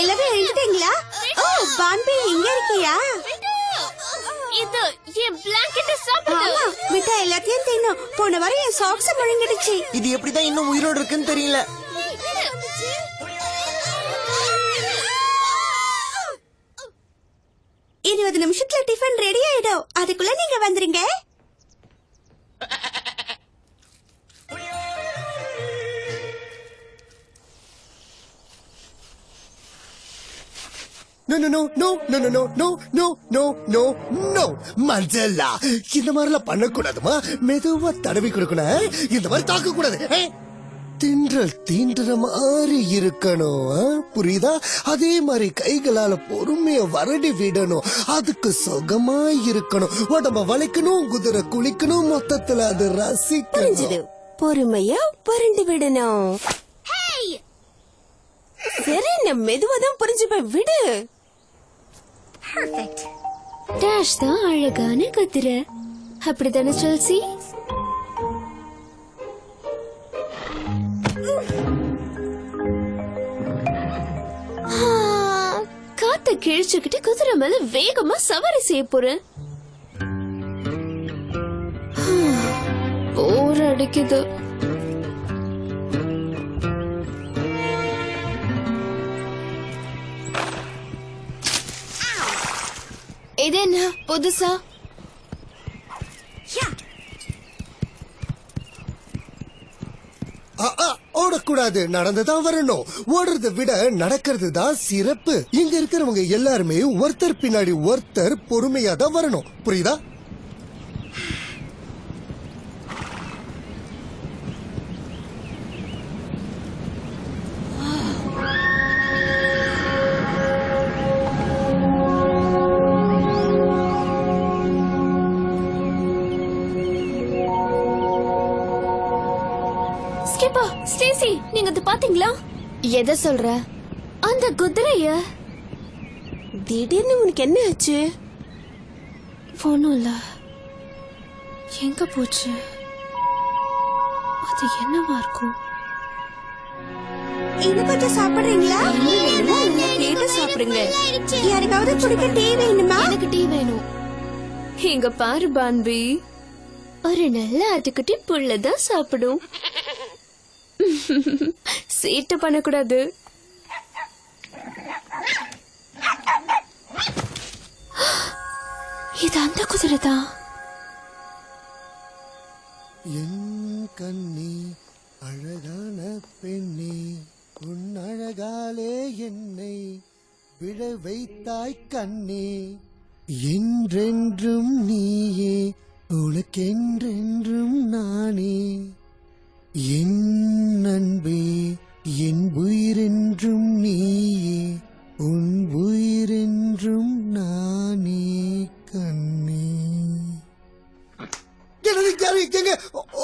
எல்லாரும் எழுதிட்டீங்களா? ஓ பான்பி இங்க இருக்கியா? இது என் பிளாங்கெட்ட சாப்பிடுது. ஆமா விட்டா எல்லாத்தையும் தின்னும். போன வாரம் என் சாக்ஸ் முழுங்கிடுச்சு. இது எப்படிதான் இன்னும் உயிரோடு இருக்குன்னு தெரியல. 20 நிமிஷத்துல டிஃபன் ரெடி ஆயிடும். அதுக்குள்ள நீங்க வந்துருங்க. No, no, no, no, no, no, no, no, no, no, no, no. மஞ்சளா இந்த மாதிரிலாம் பண்ணக்கூடாதுமா. மெதுவா தடவி கொடுக்கணும். இந்த மாதிரி தாக்க கூடாது. தின்றல் தீண்டுற மாதிரி இருக்கணும். புரியுதா? அதே மாதிரி கைகளால பொறுமைய வரடி விடணும். அதுக்கு சுகமா இருக்கணும். உடம்ப வளைக்கணும், குதிரை குளிக்கணும். மொத்தத்துல அது ரசிக்கணும். பொறுமையா புரண்டு விடணும். சரி நான் மெதுவாதான் புரிஞ்சுப்பேன். விடு. டேஷ் தான் அழகான குதிரை. அப்படித்தானே செல்சி? காத்த கிழிச்சுக்கிட்டு குதிரை மேல வேகமா சவாரி செய்ய போறேன். போர் அடிக்குது. இது என்ன புதுசா? ஓடக்கூடாது, நடந்துதான் வரணும். ஓடுறதை விட நடக்கிறது தான் சிறப்பு. இங்க இருக்கிறவங்க எல்லாருமே ஒருத்தர் பின்னாடி ஒருத்தர் பொறுமையா தான் வரணும். புரியுதா? ஸ்டேசி, நீங்க அது பாத்தீங்களா? எதை சொல்ற? அந்த குதிரைய. திடீர்னு உனக்கு என்ன ஆச்சு? ஒண்ணும் இல்ல. எங்க போச்சு? அது என்னவா இருக்கும்? இன்னும் கொஞ்சம் சாப்பிடுறீங்களா? வேணுமோ கேட்டு சாப்பிடுங்க. யாருக்காவது குடிக்க டீ வேணுமா? எனக்கு டீ வேணும். இங்க பாரு பான்பி, ஒரு நல்ல ஆட்டுக்குட்டி புள்ளதான் சாப்பிடும். சேட்டை பண்ணக்கூடாது. இது அந்த குதிரை தான். என் கண்ணி அழகான பெண்ணே, உன் அழகாலே என்னை விழ வைத்தாய் கண்ணே. என்றென்றும் நீயே, உனக்கென்றென்றும் நானே. என் அன்பே, என் உயிரென்றும் நீயே, உன் உயிரென்றும் நானே கண்ணே.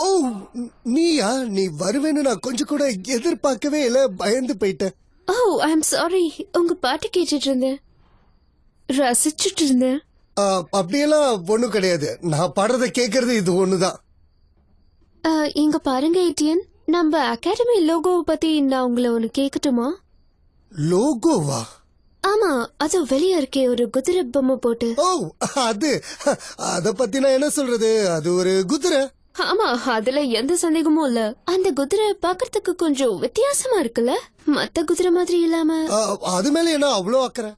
ஓ நீயா? நீ வருவேன்னு நான் கொஞ்சம் கூட எதிர்பார்க்கவே இல்ல. பயந்து போயிட்டேன். ஓ ஐ எம் சாரி. உங்க பாட்டு கேட்டுட்டு இருந்தேன், ரசிச்சுட்டு இருந்தேன். அப்படியெல்லாம் ஒண்ணும் கிடையாது. நான் பாடுறத கேக்குறது இது ஒண்ணுதான். இங்க பாருங்க ஏடிஎன், நம்ம அகாடமி லோகோவை பத்தி நான் உங்களை ஒண்ணு கேட்கட்டுமா? லோகோவா? ஆமா, அது வெளியே இருக்கே ஒரு குதிரை பொம்மை போட்டு. ஓ அது, அத பத்தி நான் என்ன சொல்றது? அது ஒரு குதிரை. ஆமா, அதுல எந்த சந்தேகமும் இல்ல. அந்த குதிரை பாக்குறதுக்கு கொஞ்சம் வித்தியாசமா இருக்குல்ல, மத்த குதிரை மாதிரி இல்லாம. அது மேல என்ன அவ்வளோ அக்கறை?